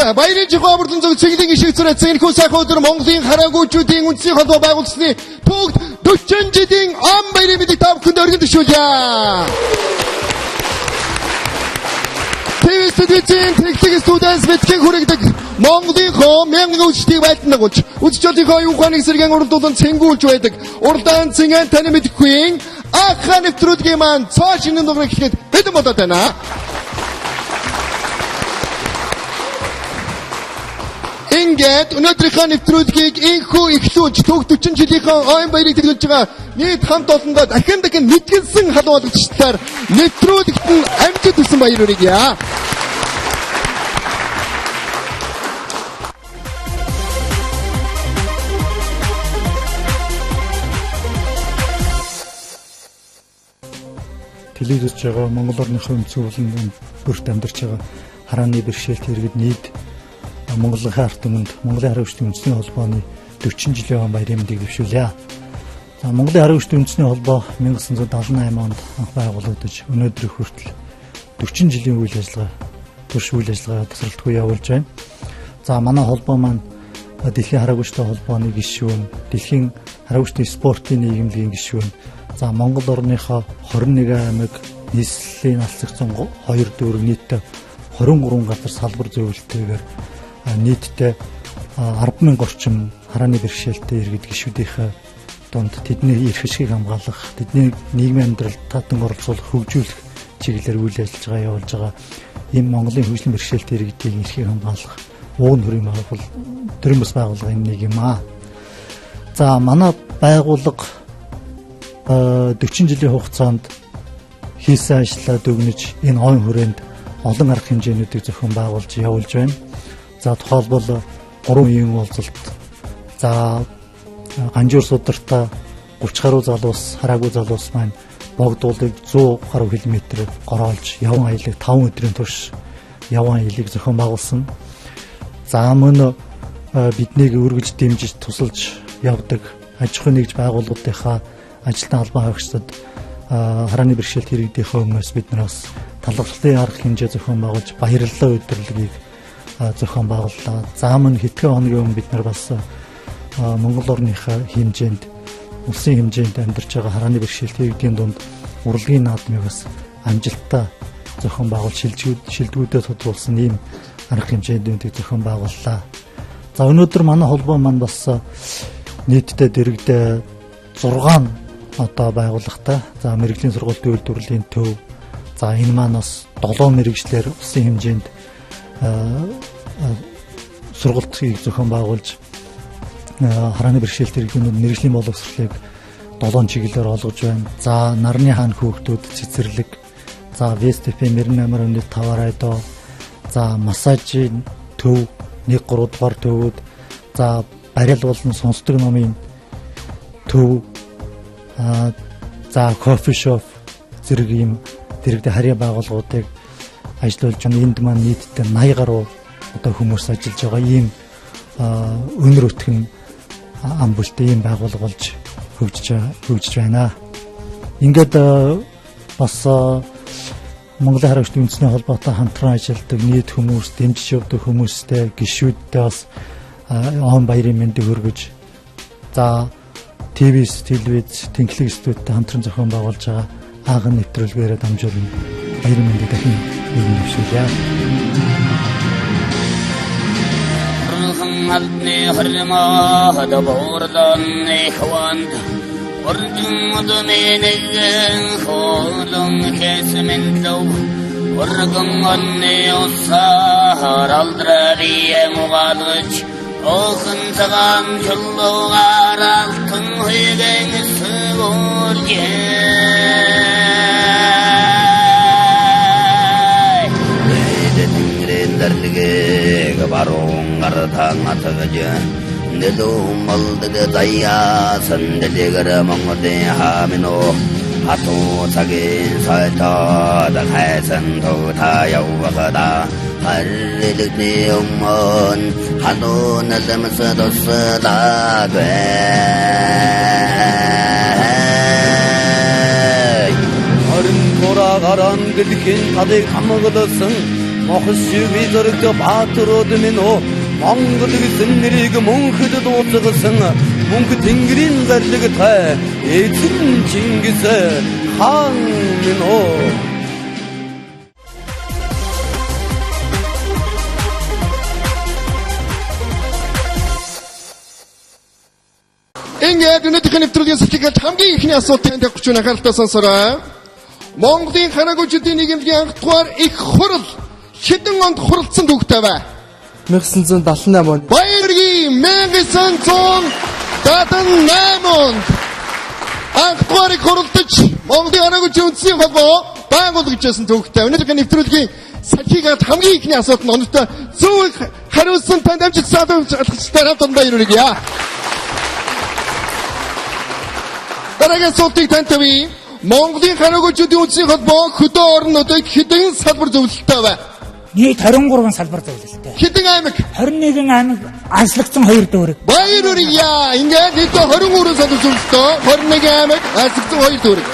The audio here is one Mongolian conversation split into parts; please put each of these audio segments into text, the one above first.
За баярын жихөө бүрдэн зөв цэглэн ишиг зүрэ цэнхүү сайхан өдөр Монголын хараагүйчүүдийн үндэсний холбоо байгуулсны түүхт 40 жилийн ам баярын мэдээг та бүхэнд өргөн төшөөлье. телевизийн техник студиэс битгий хүрэгдэг Монголынхоо мянган үйлчлэлийг байлдагуулж үзэгчдийнхөө юу ухааныг сэргэн уралдуулан цэнгүүлж байдаг. Уралдаан цэнген таны мэдэхгүй ахаа нэвтрүүлгийн маань цоо шинэн дугаарыг хэлэхэд хэдэн бодоод байна. Ингээд өнөөдрийнхөө нэвтрүүлгийг инхүү эхлүүлж түүх 40 жилийнхээ ойн баярыг тэглэж байгаа нийт хамт олондоо дахин мэдгэлсэн халуулагчдаар нэвтрүүлэгт нь амжилт хүсэн баяр хүргэе. Телевизж байгаа Монгол орныхоо үндэсний ууланд бүрт амьдарч байгаа харааны бэрхшээлт иргэд нийт Монголын ард түмэнд Монголын хараа хүчний үндэсний холбооны 40 жилийн баярын мэдээг дэвшүүлье. За Монголын хараа хүчний үндэсний холбоо 1978 онд анх байгуулагдаж өнөөдрийг хүртэл 40 жилийн үйл ажиллагаа турш үйл ажиллагаа тасралтгүй явуулж байна. За манай холбоо маань Дэлхийн хараа хүчтэй холбооны гишүүн, Дэлхийн хараа хүчний спортын нийгэмлэгийн гишүүн, за Монгол орныхоо 21 аймаг нийслэлийн алс зэгцэн 2 дүүрэг нийтдээ 23 газар салбар зөвлөлтөөр нийтдээ 10,000 орчим харааны бэрхшээлтэй иргэд гишүүдийнхээ донд тэдний эрх ашгийг хамгаалах, тэдний нийгмийн амьдралд татан оролцуулах, хөгжүүлэх чиглэлээр үйл ажиллагаа явуулж байгаа ийм Монголын хөгжлийн бэрхшээлтэй иргэдийн эрхийг хамгаалах уг төрийн бас байгууллагын нэг юм аа. За манай байгууллага 40 жилийн хугацаанд хийсэн ажлаа дүгнэж энэ ойн хүрээнд олон арга хэмжээнүүдийг зохион байгуулж явуулж байна. За тухайлбал 3 үеийн уулзалт, за Ганжуур сударта 30 гаруй залуус, хараагүй залуус маань богдуулыг 100 гаруй километр гороолж яван аялыг 5 өдрийн турш яван аялыг зохион байгуулсан. За мөн биднийг өргөж дэмжиж тусалж явдаг аж ахуйн нэгж байгууллагуудынхаа ажилтан албан хаагчдад харааны бэрхшээлт иргэдийнхээ өмнөөс бид нараас талархлын арга хэмжээ зохион байгуулж баярлалаа өдөрлөгийг зохион байгууллаа. За мөн хэдхэн хоногийн өмнө бид нар бас Монгол орныхаа хэмжээнд, улсын хэмжээнд амьдарч байгаа харааны бэрхшээлт иргэдийн дунд урлагийн наадмыг бас амжилттай зохион байгуулж шилдэгүүдэд тодруулсан ийм арга хэмжээндүүдийг зохион байгууллаа. За өнөөдөр манай холбоо маань бас нийтдээ дэрэгдээ 6 одоо байгууллагатай. За мэрэгжлийн сургуулийн үйлдвэрлэлийн төв. За энэ маань бас 7 мэрэгчлэр улсын хэмжээнд сургалтыг зохион байгуулж харааны бэрхшээлт иргэдийн мэрэгжлийн боловсролыг 7 чиглэлээр олгож байна. За нарны хаан хүүхдүүд цэцэрлэг, за ВСТП 98.5 радио, за массажийн төв 1-3 дугаар төвүүд, за барил болон сонсдог номын төв, за кофе шоп зэрэг ийм дэрэгдээ харьяа байгууллагуудыг ажиллуулж байна. Энд маань нийтдээ 80 гаруй одоо хүмүүс ажиллаж байгаа ийм өнөр өтгөн ам бүлтэй ийм байгууллага болж хөгжиж байна. Ингээд бас Монголын хараа хүчний үндэсний холбоотой хамтран ажилладаг нийт хүмүүс, дэмжиж явдаг хүмүүстэй, гишүүдтэй бас он баярын мэндийг хүргэж, за телевиз, тэнхлэг студиудтай хамтран зохион байгуулж байгаа аахан нэвтрүүлгээрээ дамжуулан баярын мэндийг дахин нэгэн дэвшүүлье. Алны хармаа дабордан ихванд урдмудмэнэн холон хэсмэнлов ургамны усаар алдрарие мугалж охин цагаан чулуугаар алтан хүйгэн сүгүржээ дэдэнрэндэрлэгэ баруун гаратан атагаж 내도 멀드게 다야 선들리거라 멍어대 하미노 하토 자기 살다 다해선도 다여와가다 할리득니 엄먼 하도 날다면서도 쓰다 돼 어른 돌아가란 그리긴 다들 까먹어뒀음 Мохшиви зөрөгдө баатрууд минь оо Монгол гэсэн нэрийг мөнхөд дууцгасан мөнх тэнгэрийн зарлиг та эзэн Чингис хаан минь оо Ингээд өнөөдрийн нэвтрүүлгийн сэтлэгээр хамгийн ихний асуултанд тавьж байна анхааралтай сонсороо. Монголын хараагүйчдийн нийгэмлэгийн анх дугаар их хурал хэдэн онд хуралдсан түүхтэй бай? 1978 он. Баяргийн 1978 онд анх дугаарыг хуралдаж Монголын хараагүйчдийн үндэсний холбоо байгуулагдсан түүхтэй. Өнөөдрийн нэвтрүүлгийн салхигаар хамгийн ихний асуулт нь өнөөдөр зөв хариулсан танд амжилттай хамт баярлалаа. Дараагийн асуултыг танд тавья. Монголын хараагүйчдийн үндэсний холбоо хөдөө орнуудад хэдэн салбар зөвлөлттэй бай? Нийт 23 салбар зөвлөлттэй. Хэдэн аймаг? 21 аймаг анслагдсан 2 дүүрэг. Баярлалаа. Ингээд нийт 23 салбар зөвлөлттэй 21 аймаг анслагдсан 2 дүүрэг.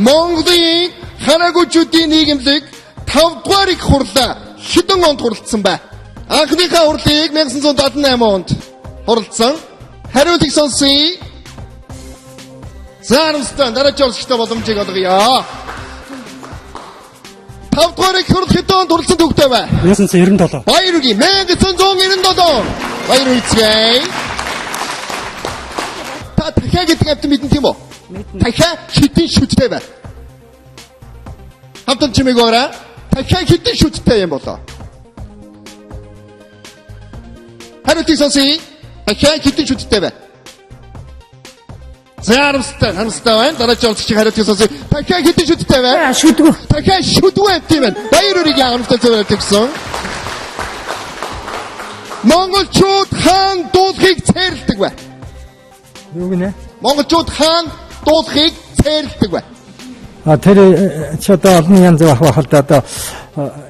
Монголын хараагүйчдийн нийгэмлэг 5 дугаарыг хурлаа. Хэдэн онд хуралдсан бай? Анхныхаа хурлыг 1978 онд хуралдсан. Хариултыг сонсъё. Зарамстан дараагийн орчтой боломжийг олгоё. 5 дугаарыг хурлах хэдэн онд хуралдсан түүхтэй бай? 1997. Баяргийн 1997. Баяр үзье. Та дахиад гэдэг амт мэдэн тийм үү? Дахиад хэдэн шүттэй бай? Хамтан чимээг өгөөрэй. Дахиад хэдэн шүттэй юм болоо? Хариултыг сонсъё. Дахиад хэдэн шүттэй бай? Зарамстан байна. Дараагийн орчиг хариултыг сонсъё. Дахиад хэдэн шүттэй бай? Шүдгүү. Дахиад шүдгүү тийм байна. Баярыг харамстай зөвлөлт өгсөн. Монголчууд хаан дуулахыг цэрлдэг бай? Юу гинэ? Монголчууд хаан дуулахыг цэрлдэг бай? Тэр ч одоо олон янз байх л да одоо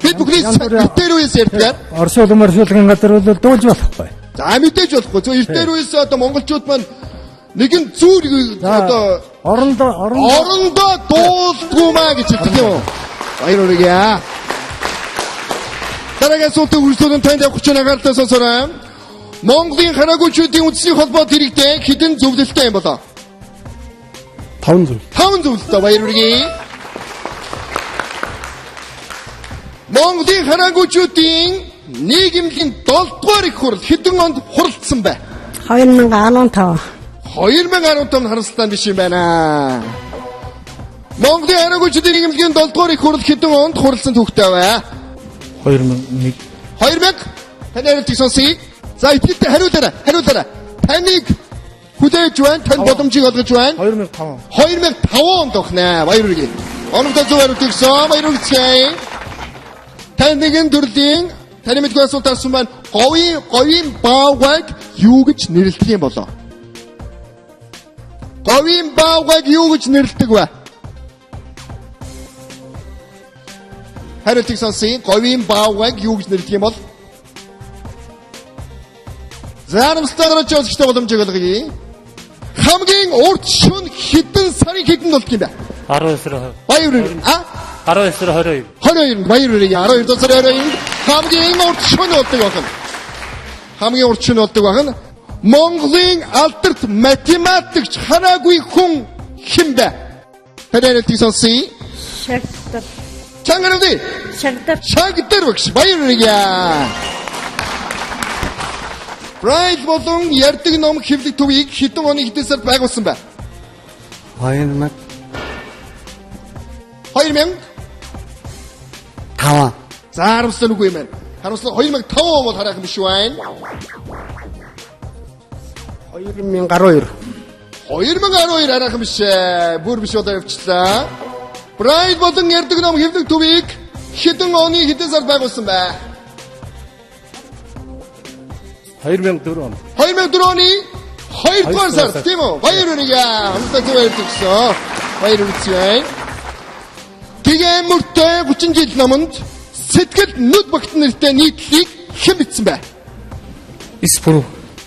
Бид бүхний эртээр үеэс ярьдаг. Орос улмаар шүлгэн газар бол дуулж болохгүй. За мэдээж болохгүй. Зөв эртээр үеэс одоо монголчууд маань нэгэн зүр одоо орондоо дуулдгүй маа гэж хэлдэг юм. Баярлалаа. Дараагийн асуултыг үргэлжлүүлэн танд явах чинь анхааралтай сонсоорой. Монголын хараагүйчдийн үндэсний холбоо дэрэгдээ хэдэн зөвлөлттэй юм болоо? 5 зөв. 5 зөвлөлттэй баярлалаа. Монголын хараагүйчдийн нийгэмлэгийн 7 дугаар их хурал хэдэн онд хуралдсан бай? 2015. 2015 харамсалтай биш юм байна. Монголын хараагүйчдийн нийгэмлэгийн 7 дугаар их хурал хэдэн онд хуралдсан түүхтэй бай? 2001. 2000 таны хариултыг сонсъё. За итгэвчтэй хариулаарай. Таныг хүлээж байна. Тань боломжийг олгож байна. 2005. 2005 онд өгнэ. Баярлалаа. Оновтой зөв хариулт өгсөн. Баярлалаа. Тань нэгэн төрлийн таны мэдгүй асуулт асуусан байна. Говийн баавгайг юу гэж нэрлэдэг юм болоо? Говийн баавгайг юу гэж нэрлэдэг вэ? Хариултыг сонсъё. Говийн баавгайг юу гэж нэрлэдэг юм бол? Зарамстай орчуулгчтай боломжийг олгоё. Хамгийн урт шөнө хэдэн сарын хэдэн болт юм бэ? 12 сар. Баярлалаа. 12 сар 22. 22 баярлалаа. 12 сар 22 хамгийн урт шөнө болдог байна. Хамгийн урт шөнө болдог байна. Монголын алдарт математикч хараагүй хүн хэн бэ? Хариултыг сонсъё. Шагдар. Чангаравди. Шагдар багш баярлалаа. Прайд болон ярддаг ном хэвлэг төвийг хэдэн оны хэдэн сард байгуулсан бэ? 2000. 5. За харамсалтай үгүй юм байна. Харамсалтай 2005 бол хараахан биш байна. 2012. 2012 хараахан биш. Бүр биш удаа явчлаа. Прайд болон ярддаг ном хэвлэг төвийг хэдэн оны хэдэн сард байгуулсан бэ? 2004 он. 2004 оны 2 дугаар сард тийм үү? Баярлалаа. Хамтдаа зөв өгсөн. Баярлалаа. Тэгэн мөртөө 30 жил наманд сэтгэл нүд багт нэртэй нийтлийг хэн бичсэн бэ? Испро.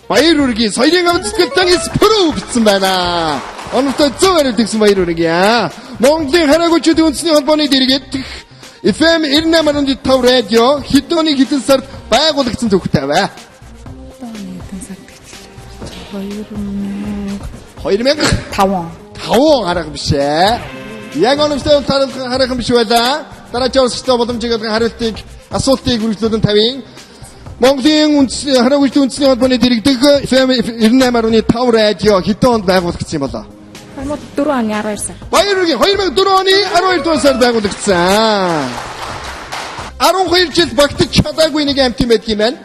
Баярлалаа. Соёлын амт сэтгэлтэн Испро бичсэн байна. Оновтой зөв хариулт өгсөн баярлалаа. Монголын хараагүйчдийн үндэсний холбооны дэргэд FM 98.5 радио хэдэн оны хэдэн сард байгуулагдсан төвхтэй вэ? 2005 гарах биш ээ. Яг онцтой харах биш байлаа. Дараагийн өсөлтөө боломжийг хариултыг асуултыг үргэлжлүүлэн тавийн. Монголын хараагүйчдийн үндэсний холбооны дэргэдэг FM 98.5 радио хэдэн онд байгуулагдсан юм болоо? 2004 оны 12 сар. Баяргийн 2004 оны 12 дугаар сард байгуулагдсан. 12 жил багтаж чадаагүй нэг амт юм байдаг юм байна.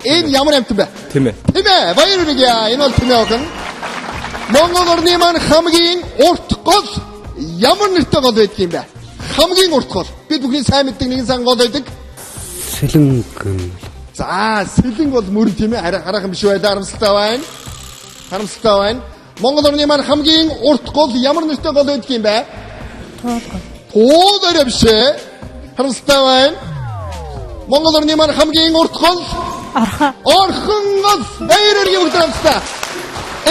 Энэ ямар амт бэ? Тийм ээ. Тийм ээ. Баяргийн энэ бол тийм ээ огн. Монгол орны маань хамгийн урт гол ямар нэртэй гол байдаг юм бэ? Хамгийн урт гол. Бид бүхний сайн мэддэг нэгэн сан гол байдаг. Сэлэнг. За, сэлэнг бол мөрөн тийм ээ. Хараахан биш байлаа. Харамсалтай байна. Харамсалтай байна. Монгол орны маань хамгийн урт гол ямар нэртэй гол байдаг юм бэ? Тоол арай биш ээ. Харамсалтай байна. Монгол орны маань хамгийн урт гол Орхон гол. Баяргийн өгдөрмстай.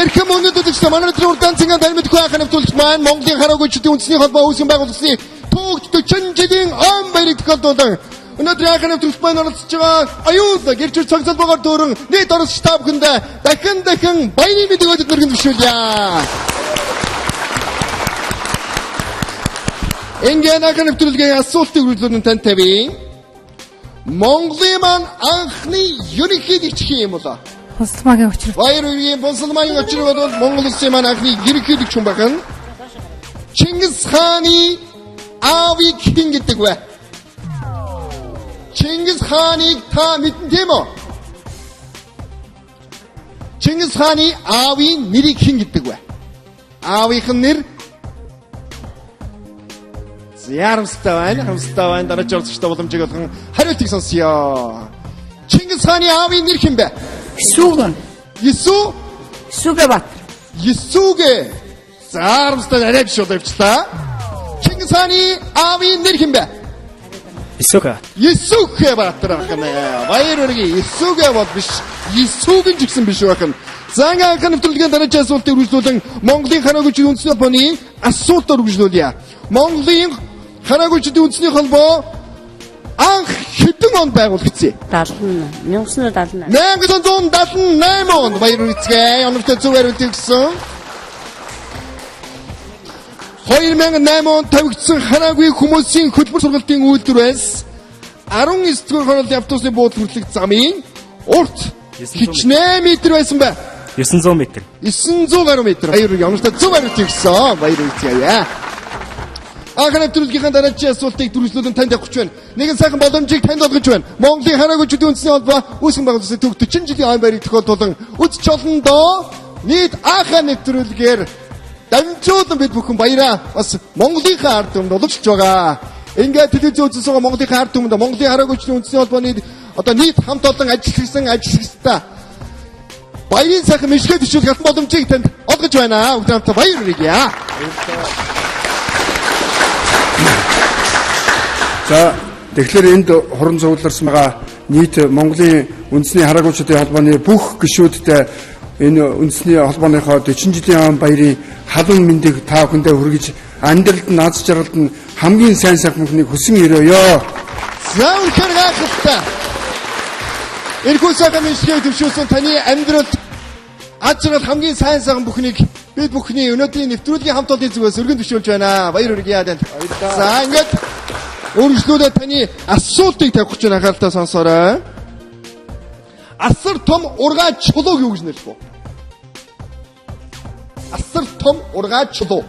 Эрхэм өнөдөдөгч манай өдрийн урдаан цэнгийн баримтгүй анхны нэвтрүүлэгч маань Монголын хараагүйчдийн үндэсний холбоо үүсгэн байгуулсан түүх 40 жилийн он баярыг тохиолдуулан өнөөдрийн анхны нэвтрүүлэгч маань оролцож байгаа аюул гэрчүр цогцолбогоор дүүрэн нийт оролцогч та бүхэндээ дахин баярын мэдээг өдөд мөргөн зөвшөөрье. Ингээд анхны нэвтрүүлгийн асуултыг үргэлжлүүлэн тань тавийн. Монголын маань анхны ерөнхийлөгч хин юм болоо? Бонсолмагийн учир. Баяргийн Бонсолмагийн учир бол Монгол улсын маань анхны ерөнхийлөгч хүн байна. Чингис хааны аавыг хэн гэдэг вэ? Чингис хааныг та мэдэн тийм үү? Чингис хааны аавын нэрийг хэн гэдэг вэ? Аавынх нь нэр Харамсалтай байна. Дараагийн оролцогчтой боломжийг олгон хариултыг сонсъё. Чингис хааны аавын нэр хэн бэ? Сүгэбат. Есүгэ. За, харамсалтай арай биш боловчлаа. Чингис хааны аавын нэр хэн бэ? Есүгэ Баатар ахна. Баяргийн Есүгэ бол биш. Есүгэн ч гэсэн биш байх нь. За, анхны нэвтрүүлгийн дараагийн асуултыг үргэлжлүүлэн Монголын хараагүйчдийн үндэсний холбооны асуултаар үргэлжлүүлье. Монголын хараагүйчдийн үндэсний холбоо анх хэдэн онд байгуулагдсан? 1978. 1978 онд баяр үргэлжлэе. Өнөөдөр зөв хариултыг өгсөн. 2008 онд тавигдсан хараагүй хүмүүсийн хөтөлбөр сургалтын үйлдвэрээс 19 дугаар хорооллын автобусны буудлын хүртэлх замын урт хичнээн метр байсан бай. 900 м. 900 гаруй метр. Баяргийн өнөөдөр зөв хариултыг өгсөн. Баяр үргэлжлэе. Анхны нэвтрүүлгийн дараагийн асуултыг дүрслүүлэн танд авах гэж байна. Нэгэн сайхан боломжийг танд олгож байна. Монголын хараагүйчдийн үндэсний холбоо үүсгэн байгуулсан түүх 40 жилийн он баярыг тохиолдуулан үзэж олондоо нийт анхны нэвтрүүлгээр дамжуулан бид бүхэн баяраа бас Монголынхаа ард түмэнд олгож байгаа. Ингээд телевизэн үзсэн байгаа Монголынхаа ард түмэнд Монголын хараагүйчдийн үндэсний холбооны одоо нийт хамт олон ажиллагчдаа баярын сайхан мэшгээ төшөөлөх алтан боломжийг танд олгож байна. Бүгд хамтдаа баяр хүргэе. За тэгэхээр энд хорон цугларсан байгаа нийт Монголын үндэсний хараагүйчдийн холбооны бүх гишүүдтэй энэ үндэсний холбооныхоо 40 жилийн он баярын халуун мэндийг та бүхэндээ хүргэж амьдралд нь аз жаргалд нь хамгийн сайн сайхныг хүсэн өрөөё. За үнэхээр гайхалтай. Энэхүү сайхан мэшгийг төвшүүлсэн таны амьдралд аз жаргал хамгийн сайн сайхан бүхнийг бид бүхний өнөөдрийн нэвтрүүлгийн хамт олонний зүгээс өргөн төвшүүлж байна. Баяр хүргэе. За ингээд үргэлжлүүлээ таны асуултыг тавих гэж анхааралтай сонсоорой. Асар том ургаа чулууг юу гэж нэрлэх вэ? Асар том ургаа чулуу.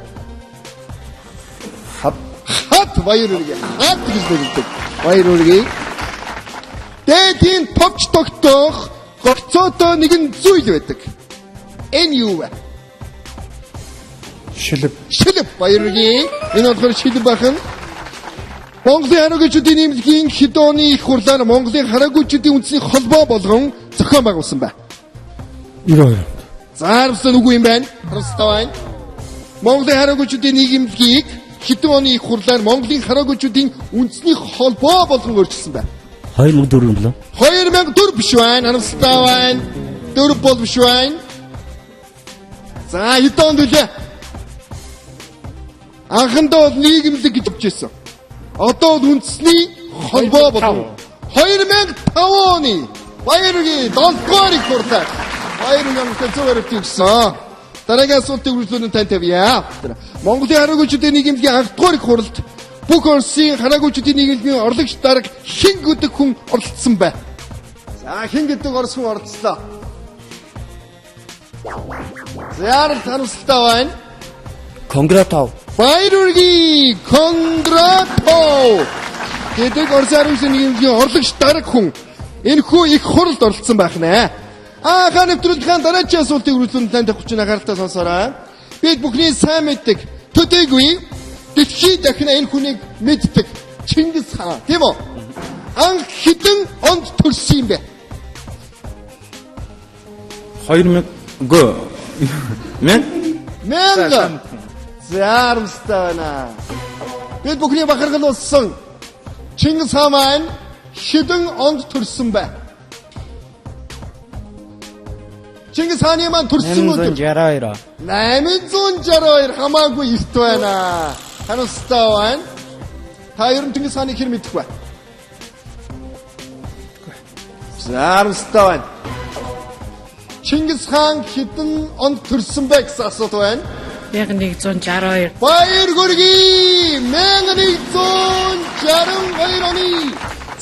Хат баяр үргээ. Хат гэж нэрлэдэг. Баяр үргээ. Дээдийн товч тогтоох гоцоотой нэгэн зүйл байдаг. Энэ юу вэ? Шилб баяр үргээ. Энэ болохоор шилб бахан. Монголын хараагүйчдийн нийгмийн хэдэн оны их хурлаар Монголын хараагүйчдийн үндэсний холбоо болгон зохион байгуулсан байна. 92. За харамсалтай үгүй юм байна. Харамсалтай байна. Монголын хараагүйчдийн нийгмийг хэдэн оны их хурлаар Монголын хараагүйчдийн үндэсний холбоо болгон өөрчилсөн байна. 2004 юм болов? 2004 биш байна. Харамсалтай байна. 4 бол биш байна. За хэдэн онд үлээ? Анхандаа бол нийгэмлэг гэж өгчээсэн. одоо үндэсний холбоо болон 2005 оны баяргийн 7-р их хурлаар баярын амттай зөвөрөлт өгсөн. Дараагийн асуултыг үргэлжлүүлэн тань тавья. Монголын хараагуйчдын нийгэмлэгийн анхдугаар их хуралд бүх улсын хараагуйчдын нийгэмлэгийн орлогч дарга хэн гэдэг хүн оролцсон бэ? За хэн гэдэг орос хүн оролцлоо? Зяар танилцтай байна. Конгратов. Баяргийн Конгратов гэдэг Орос хараагуйчдын нийгэмлэгийн орлогч дарга хүн энэхүү их хуралд оролцсон байх нэ. Хаан нэвтрүүлгийн дараагийн асуултыг үргэлжлүүлэн танд хүчин анхааралтай сонсоорой. Бид бүхний сайн мэддэг төдийгүй дэлхий дахин энэ хүнийг мэддэг Чингис хаан тийм үү? Анх хэдэн онд төрсөн юм бэ? 2000 Мянга. Заармстай байна. Бид бүхний бахархал болсон Чингис хаан маань хэдэн онд төрсөн бэ? Чингис хааны маань төрсөн өдөр 862. 862 хамаагүй ихт байна. Харамстай байна. Та ер нь Чингис хааны хэр мэдэх вэ? Харамстай байна. Чингис хаан хэдэн онд төрсөн бэ гэсэн асуулт байна. 1162. Баяр хүргэе. 1162 оны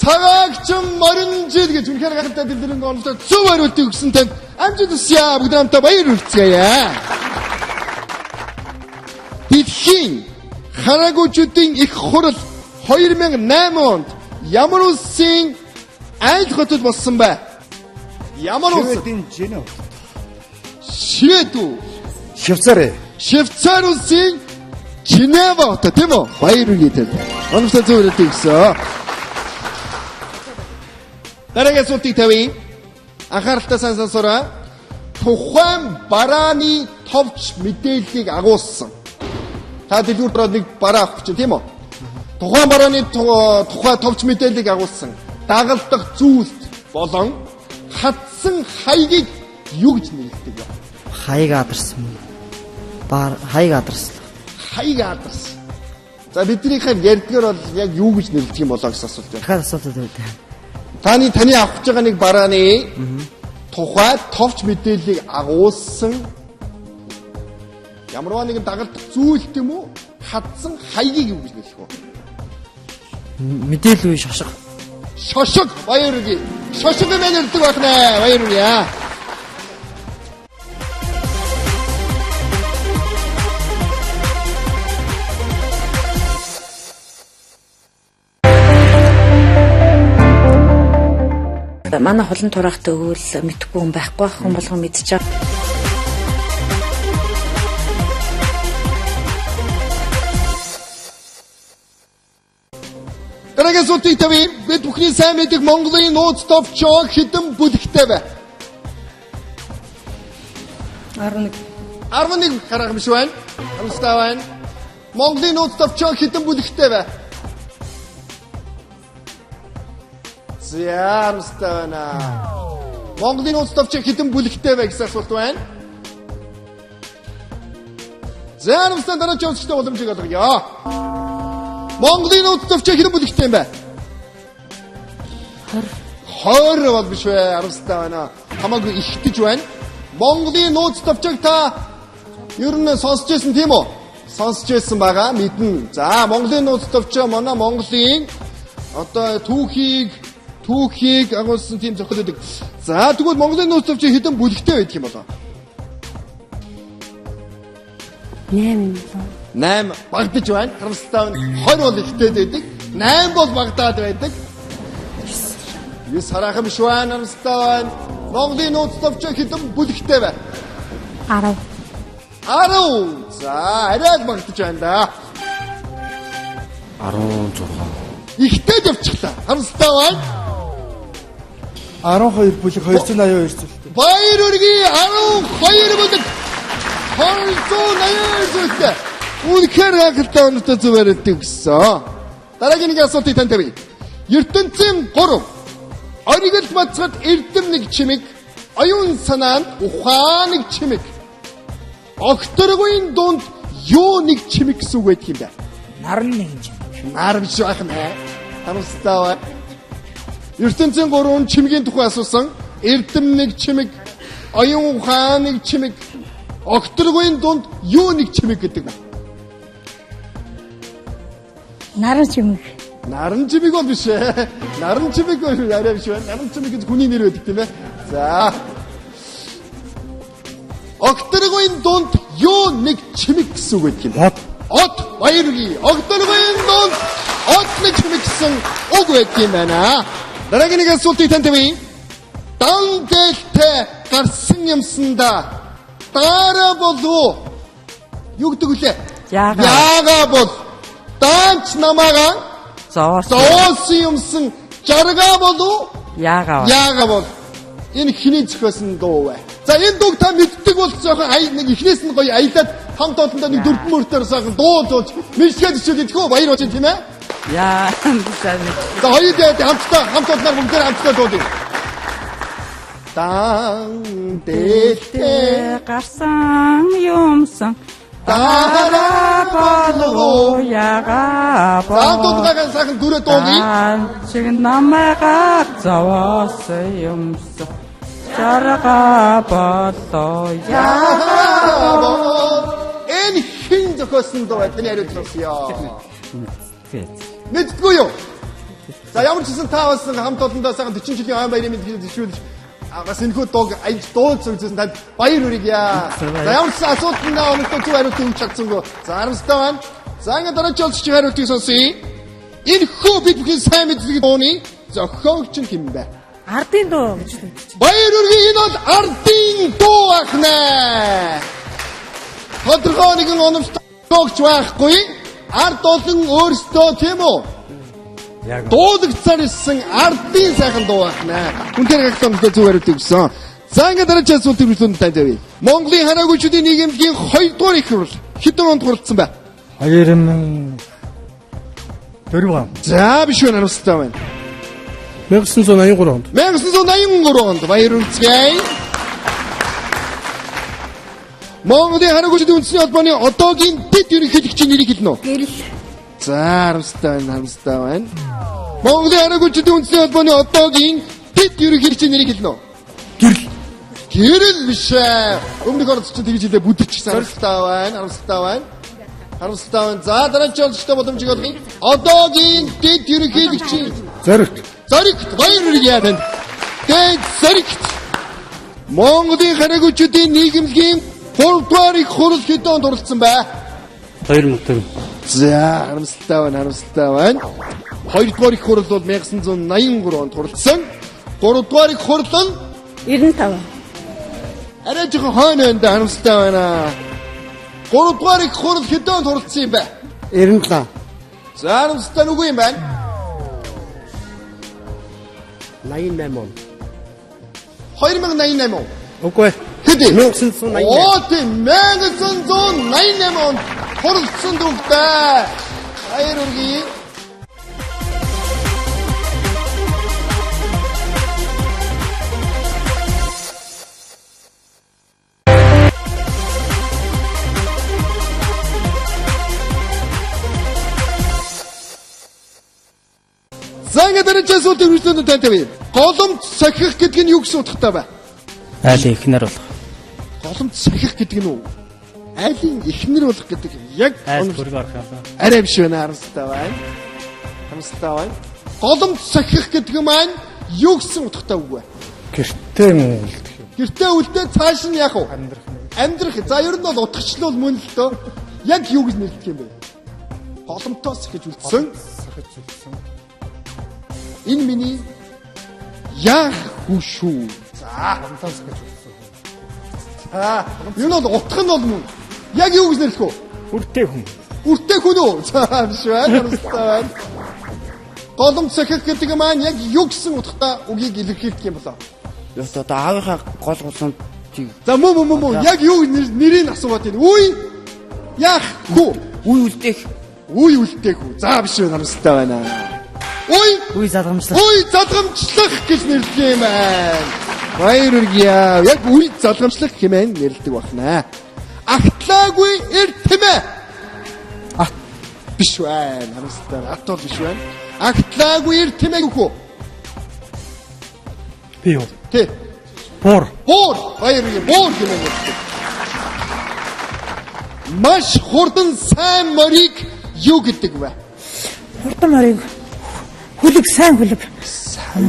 цагаагчим морин жил гэж үнэхээр гахалтай дэлгэрэнг онцлог зөв хариултыг өгсөн танд амжилт хүсье. Бүгд хамтаа баяр хүргэцгээе. Дэлхийн хараагуйчдын их хурал 2008 онд ямар улсын айл хотод болсон бэ? Ямар улс? Швед үү? Швейцари. Швейцар улсын Женева хот тийм үү? Баяр хүргэе. Онцлог зөв хариултыг өгсөн. Дараагийн асуултыг тавья. Анхааралтай сайн сонсоорой. Тухайн барааны товч мэдээллийг агуулсан. Та дэлгүүр дөрөв нэг бараа авах чинь тийм үү? Тухайн барааны тухай товч мэдээллийг агуулсан дагалдах зүйлс болон хатсан хаягийг юу гэж нэрлэдэг вэ? Хаяг адарсан. Хаяг адарсан. Хаяг адарсан. За биднийхээ ярьдгаар бол яг юу гэж нэрлэдэг юм болоо гэсэн асуулт байна. Дахиад асуултад өгдөө. Таны авах гэж байгаа нэг барааны тухай товч мэдээллийг агуулсан ямарваа нэгэн дагалдах зүйл тийм үү? Хатсан хаягийг юу гэж нэрлэх вэ? Мэдээлэл үе шошго. Шошго баяр хүргэе. Шошго мэн ирдэг байх нэ. Баяр хүргэе. Манай холон тураахтай өгвөл мэдхгүй хүн байхгүй хүн болгон мэдчихэв. Дараагийн асуултыг тавья. Бид бүхний сайн мэддэг Монголын нууц товчоо хэдэн бүлэгтэй вэ? 11. 11 харах биш байна. Харамстай байна. Монголын нууц товчоо хэдэн бүлэгтэй вэ? Зяамстай байна. Монголын нууц товчоо хэдэн бүлэгтэй вэ гэсэн асуулт байна. Зяамстай дараагийн асуултад боломжийг олгоё. Монголын нууц товчоо хэдэн бүлэгтэй юм бэ? 20 бол биш вэ? Харамстай байна. Хамаагүй ихтэж байна. Монголын нууц товчоог та ер нь сонсч байсан тийм үү? Сонсч байсан байгаа мэднэ. За Монголын нууц товчоо манай Монголын одоо түүхийг агуулсан тийм зохиол өгдөг. За тэгвэл Монголын нууц товчоо хэдэн бүлэгтэй байдаг юм болоо? 8 багдаж байна. Харамстай байна. 20 бол ихтэй байдаг. 8 бол багдаад байдаг. 9 хараахан биш байна. Харамстай байна. Монголын нууц товчоо хэдэн бүлэгтэй вэ? 10. 10. За арай л багдаж байна да. 16. Ихтэй явчихлаа. Харамстай байна. 12 бүлэг 282 зүйлтэй. Баяр хүргэе. 12 бүлэг 282 зүйлтэй. Үнэхээр гахалтай онцтой зүгээр өгдөг гэсэн. Дараагийн нэг асуултыг танд тавья. ертөнцийн 3 оригол бацхад эрдэм нэг чимэг, оюун санаанд ухааныг чимэг. Огторгын дунд юу нэг чимэг гэсэн үг байдаг юм бэ? Наран нэгэн чимэг. Нар биш байх нэ. Харамсалтай. ертөнцийн 3 чимгийн тухай асуусан. Эрдэм нэг чимэг, оюун ухаан нэг чимэг, огторгын дунд юу нэг чимэг гэдэг вэ? Наран чимэг. Наран чимэг бол биш ээ. Наран чимэг арай биш байна. Наран чимэг гэж хүний нэр байдаг тийм ээ. За. Огторгын дунд юу нэг чимэг гэсэн үг байдаг юм. От баярги. Огторгын дунд от нэг чимэг гэсэн үг байдаг юм байна. Дараагийн нэг асуултыг танд тавья. Дан дээлтэй гарсан юмсанда дараа болов юу гэдэг үлээ? Яага бол данч намаага зоосон юмсан жаргаа болов яага бол энэ хиний зохиосон дуу вэ? За энэ дууг та мэддэг бол жоохон нэг ихнээс нь гоё аялаад хамт олондоо нэг дөрвөн мөртөөр сайхан дуу зууж мэлчгээд ичээд идэх үү баяр болж тийм ээ? Яа сайн. За хоёул хамт олноор бүгдээр хамтдаа дуудъя. Дан дээлтэй гарсан юмсан дараа болов яага бол За дуудгаан сайхан дүрэ дуугий. чиг намайга зовоосон юмсан жарга болоо яага Энэ хин зохиосон дуу таны хариулт сонсё. Мэдгүй юу? За ямар ч гэсэн та бас хамт олондоо сайхан 40 жилийн айн баярын мэд хэлжүүлж бас энэ хүү дууг аяж дуулж үзсэн танд баяр хүргье. За ямар ч асуултанд өнөختөө зөв хариулт өгч чадсангүй. За харамстай байна. За ингэ дараагийн олж хариултыг сонсъё. Энэ хүү бид бүхэн сайн мэддэг дууны зохиогч нь хэн бэ? Ардын дуу гэж хэлдэг. Баяр хүргье. Энэ бол ардын дуу ахнаа. Тодорхой нэгэн оновчтой байхгүй. Ард олон өөрсдөө тийм үү? Дуудагцаар ирсэн ардын сайхан дуу ахнаа. Үнээр гахтамтай зөв хариулт өгсөн. За ингээд дараагийн асуултыг хүлээнд танд явъя. Монголын хараагүйчүүдийн нийгэмлэгийн 2 дугаар их хурл хэдэн онд хурлдсан бэ? 2004 он. За биш үү харамсалтай байна. 1983 онд. 1983 онд баяр хүргэе. Монголын хараагүйчүүдийн үндэсний холбооны одоогийн дэд ерөнхийлөгчийн нэрийг хэлнэ үү? Гэрэл. За харамсалтай байна. Монголын хараагүйчүүдийн үндэсний холбооны одоогийн дэд ерөнхийлөгчийн нэрийг хэлнэ үү? Гэрэл биш ээ. Өмнөх орц чинь тэгж хэлээ бүдэрчсэн харамсалтай байна. За дараагийн олжтой боломжийг олгоё. Одоогийн дэд ерөнхийлөгчийн Зоригт баяр хүргье танд. Дэд Зоригт. Монголын хараагүйчүүдийн нийгэмлэгийн 3 дугаар их хурл хэдэн онд оролцсон бэ? 2004. За харамсалтай байна. 2 дугаар их хурл бол 1983 онд оролцсон. 3 дугаар их хурл нь 95. арай жоохон хойно байна да харамсалтай байна. 3 дугаар их хурл хэдэн онд оролцсон юм бэ? 97. За харамсалтай нүгүй юм байна. 88 он. 2088 он. Үгүй. Хэдий? 1988. Оо тийм 1988 онд хоригдсон дүүгтэй. Баяр хүргэе. За ингээд дараагийн асуултыг хүлээнд тань тавья. Голомт сахих гэдэг нь юу гэсэн утгатай вэ? айлын ихнэр болох Голомт сахих гэдэг нь үү? Айлын ихнэр болох гэдэг яг айл хөрөг орох юм. арай биш байна харамсалтай байна. Голомт сахих гэдэг маань юу гэсэн утгатай үг вэ? Гэртээ үлдэх юм. Гэртээ үлдээ цааш нь яах вэ? Амьдрах. За ер нь бол утгачлал мөн л дөө. Яг юу гэж нэрлэх юм бэ? Голомтоос гэж үлдсэн. Энэ миний яах вэ шүү? За голомтоос гэж үлдсэн. Энэ бол утга нь бол мөн. Яг юу гэж нэрлэх вэ? Үртэй хүн. Үртэй хүн үү? За биш байна. Голомт сахих гэдэг маань яг юу гэсэн утгатай үгийг илэрхийлэх юм болоо? Одоо аавынхаа гол голомт За мөн яг юу нэрийг асуугаад байна. Үе яах вэ? Үе үлдээх үү? За биш байна. Харамсалтай байна. үе задгамжлах. Үе задгамжлах гэж нэрлэх юм байна. Баяр хүргье. Яг үе задгамжлах хэмээн нэрлдэг байна. Агтлаагүй эрт тийм ээ. биш байна. Харамсалтай. Акт бол биш байна. Актлаагүй эр тэмээг үхүү. Би юу? Тэ. Буур. Баяр буур гэмээр. Маш хурдан сайн морийг юу гэдэг вэ? Хурдан морийг хүлэг сайн хүлэг.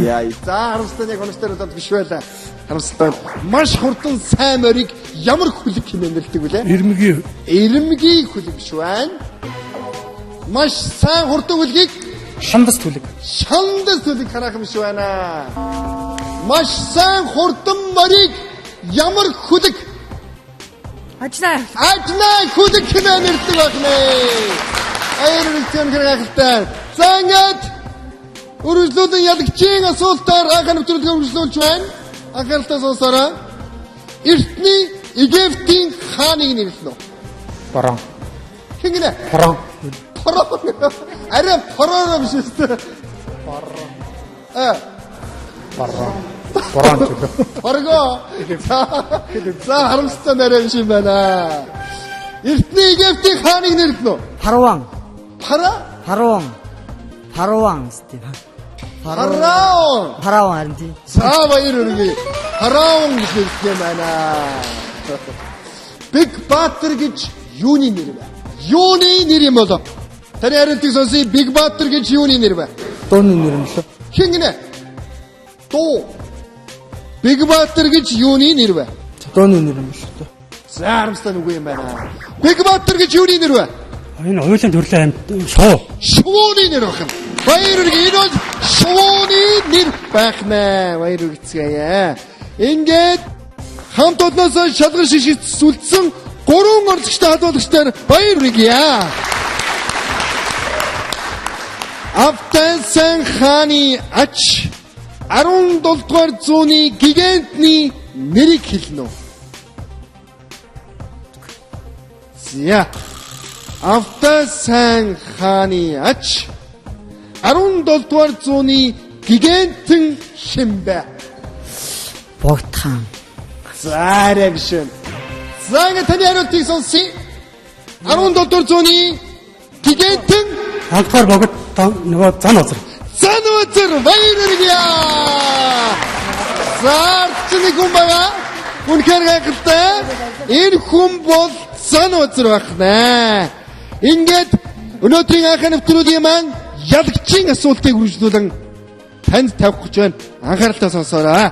Яа, за харамсалтай яг онцтой удаад биш байлаа. Харамсалтай. Маш хурдан сайн морийг ямар хүлэг хэмээн нэрдэг вүлээ? Ирэмгийн хүлэг биш байна. Маш сайн хурдан хүлгийг Шандас түлэг. шандас хүлэг хараахан биш байна. Маш сайн хурдан морийг ямар хүлэг? Ажнаа. Ажнаа хүлэг хэмээн нэрдэг байна. Айрын гэрэлтэй. За ингээд үргэлжлүүлэн ялагчийн асуултаар анхны нэвтрүүлгээ үргэлжлүүлж байна. Анхааралтай сонсоорой. Эртний Египтийн хааныг нэрлэнэ үү? Барон. Хин гинэ? Барон. Арай пороо биш үү? Барон. Барон түлэг. Порго. За харамсалтай нарийн биш юм байна. Эртний Египтийн хааныг нэрлэнэ үү? Парван. Фараон стив. Фараон харин тийм. За баяр хүргэе. Фараон гэж хэлдэг юм байна. Биг Баатар гэж юуны нэр вэ? Юуны нэр юм болов? Таны хариултыг сонсъё. Биг Баатар гэж юуны нэр вэ? Дууны нэр юм лээ. Хин гинэ? Дуу. Биг Баатар гэж юуны нэр вэ? Дууны нэр юм лээ. За харамстай нүг юм байна. Биг Баатар гэж юуны нэр вэ? Энэ хоёулын төрлийн шуу. Шууны нэр байх юм. Баяр хүргэе. Энэ бол шууны нэр байх нэ. Баяр хүргэцгээе. Ингээд хамт олноосоо шалган шишиж сүлдсэн 3 орцогчтой хадуулагчдаар баяр хүргэе. Автансан хааны ач 17 дугаар зууны гигантны нэрийг хэлнэ үү? За Автасан хааны ач 17 дугаар зууны гигантэн хэмбэ. Богд хаан. За арайгшин. За ингээд таны хариултыг сонсъё. 17 дугаар зууны гигантэн Албаар богд нөгөө зан узар. Зан узар баяр хүргэе. За чинь хүн байгаа. Үнэхээр гайхалтай. Энэ хүн бол зан узар байна. Ингээд өнөөдрийн анхны нэвтрүүлгийн маань ялагчийн асуултыг үргэлжлүүлэн танд тавих гэж байна. Анхааралтай сонсоорой.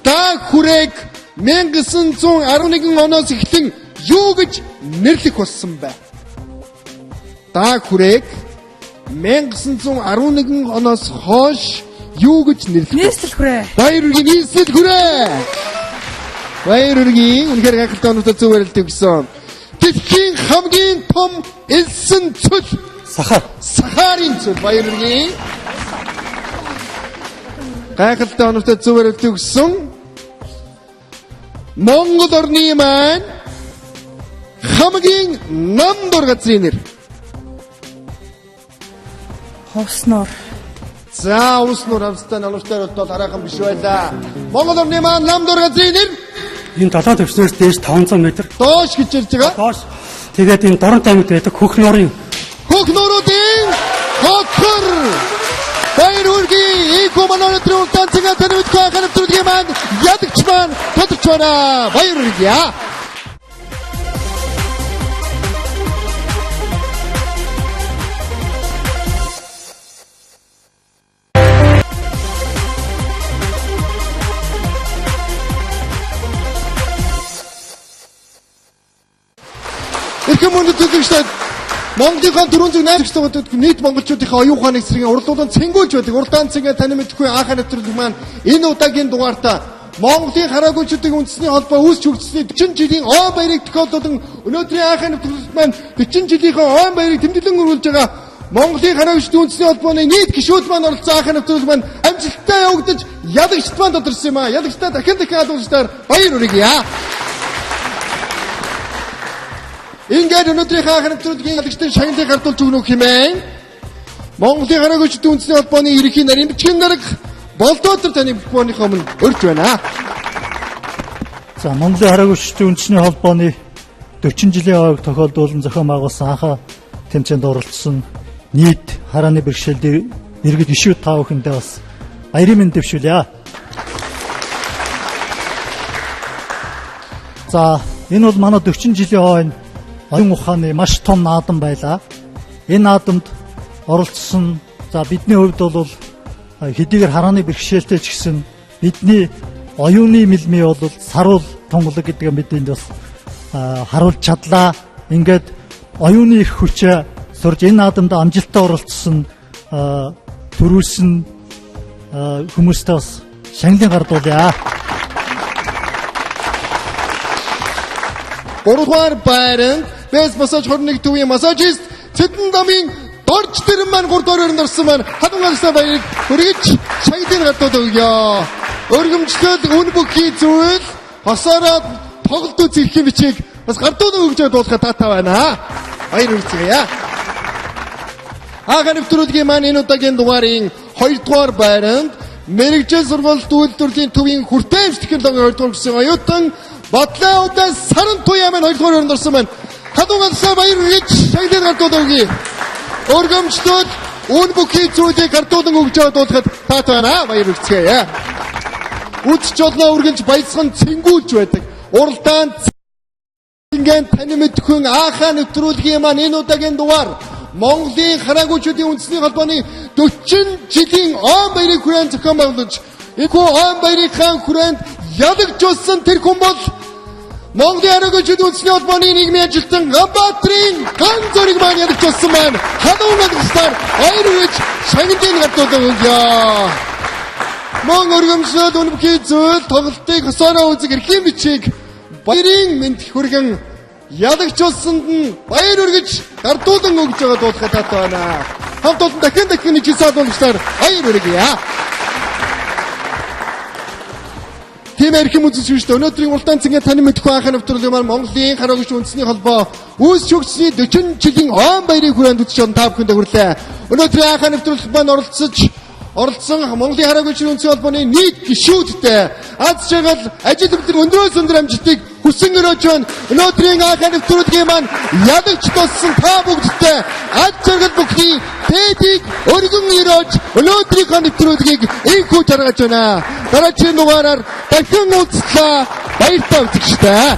Та хүрээг 1911 оноос эхлэн юу гэж нэрлэх болсон бэ? Та хүрээг 1911 оноос хойш юу гэж нэрлэх вэ? Нийслэл хүрээ. Баяр хүргэе. Нийслэл хүрээ. Баяр хүргэе. Үнэхээр гайхалтай оноотой зөв ярилтыг өгсөн. Дэлхийн хамгийн том элсэн цөл сахарын цөл. Баяр хүргэе. Гайхалтай оноотой зөв ярилтыг өгсөн. Монгол орны маань хамгийн намдор газрын нэр. Хувснуур. За Хувснуур хамстай намжтай бол хараахан биш байлаа. Монгол орны маань намдор газрын нэр Энэ 7 төвчнөөс дээш 500 м доош гэж ярьж байгаа. доош. Тэгээд энэ дорн таймд байдаг хөх нуурын Хөхнөрүүдийн хохор. Баяр хүргэе. Икоманор трүүлтэн цэгээ таньд хаахын нэвтрүүлгийн маань ядагч маань тодорч байна. Баяр хүргэе. Ирхэн мөндөд төлөвчтэй Монголынхаа 480 дахь нийт монголчуудынхаа оюун ухааны эсрэг уралдуулан цэнгүүлж байдаг. Уралдаан цэнгээ тань мэдхгүй анхаа нэвтрүүлэг маань энэ удаагийн дугаартаа Монголын хараагуйчдын үндэсний холбоо үүсч хүртсэний 40 жилийн он баярыг тохиолдуулан өнөөдрийн анхаа нэвтрүүлэг маань 40 жилийнхаа он баярыг тэмдэглэн өргүүлж байгаа Монголын хараагуйчдын үндэсний холбооны нийт гишүүд маань оролцсон анхаа нэвтрүүлэг маань амжилттай явагдаж ялагчд маань тодорсон юм а. Ялагчдаа дахин алуулжтаар баяр хүргэе. Ингээд өнөөдрийн анхны нэвтрүүлгийн ялагчдын шагналыг хардуулж өгнө хэмээн Монголын хараагуйчдын үндэсний холбооны ерөнхий нарийн бичгийн дарга Болдоотор таны бүхнийхөө өмнө өрж байна. За Монголын хараагуйчдын үндэсний холбооны 40 жилийн ойг тохиолдуулан зохион байгуулсан анхаа тэмцээнд оролцсон нийт харааны бэрхшээлд иргэд ишүү та бүхэндээ бас баярын мэнд дэвшүүлье. За энэ бол манай 40 жилийн хойно оюун ухааны маш том наадам байлаа. Энэ наадамд оролцсон за бидний хувьд бол хэдийгээр харааны бэрхшээлтэй ч гэсэн бидний оюуны мэлмий бол саруул тунгалаг гэдэг мэдэнд бас харуулж чадлаа. Ингээд оюуны их хүчээ сурж энэ наадамд амжилттай оролцсон төрүүлсэн хүмүүстээ бас шагналын гардуулъя. 3-р байранд Best Massage 21 төвийн массажист Цэдэн дамын дорж тэрэн маань 3-р өрөнд орсон маань хадгалсан баярыг хүргэж шагналын гардуулъя өгье. Өргөмжлөд үн бүхий зүйл хосоороо тоглолт үзэх бичиг бас гардуулан өгж дуулахад таатай байна. Баяр хүргэе. Хаан нэвтрүүлгийн маань энэ удаагийн дугаарын 2-р байранд мэрэгжил сургууль үйлдвэрлэлийн төвийн хүртээмж технологи 2-р гэсэн оюутан Батлаа удаа саран туяа маань 2-р өрөнд орсон маань хадгалсан баяр хүргэж шагналын гардуулъя өгье. Өргөмжлөд үн бүхий зүйлийг гардуулан өгж дуулахад таатай байна. Баяр хүргэе. Үдч олноо үргэлж баясган цэнгүүлж байдаг. Уралдаан ингээд тань мэдхүн Аахаа нэвтрүүлгийн маань энэ удаагийн дугаар Монголын хараагуйчдын үндэсний холбооны 40 жилийн он баярын хүрээнд зохион байгуулж, энэхүү он баярынхаа хүрээнд ялагдсан тэр хүн бол Монголын хараагуйчдын үндэсний холбооны нийгмийн ажилтан Ганбаатарын ган зөриг маань ялагдсан маань хадгалсан гастаар баяр хүргэж шагналын гардуулъя өгье. Мөн өргөмжлөд үн бүхий зүйл тоглолтыг хосоороо үзэх эрхийн бичиг баярын мэнд хүргэн ялагчулсанд нь баяр хүргэж гардуулан өгж байгаа дуулахад таатай байна. Хамт олон дахин нэг жисаад болгосноор баяр хүргье. Тийм эрхэм үзэж шүү дээ. Өнөөдрийн уралдаан цэнгээ тань мэдхгүй Аахаа нэвтрүүлэг маань Монголын хараагуйч үндэсний холбоо үүсч өгсөний 40 жилийн он баярын хүрээнд үтж та бүхэнд хүрэлээ. Өнөөдрийн Аахаа нэвтрүүлэг маань оролцсон Монголын хараагуйчдын үндэсний холбооны нийт гишүүдтэй аз жаргал ажил хөдөлгөөн өндрөөс өндөр амжилтыг хүсэн өрөөж байна. Өнөөдрийн Аахаа нэвтрүүлгийн маань ядагч болсон та бүгдтэй аз жаргал бүхний тэдийг өргөн өрөөж өнөөдрийн нэвтрүүлгийг инхүү таргаж байна. Дараагийн дугаараар дахин уулзлаа. Баяртай үзэгчтэй.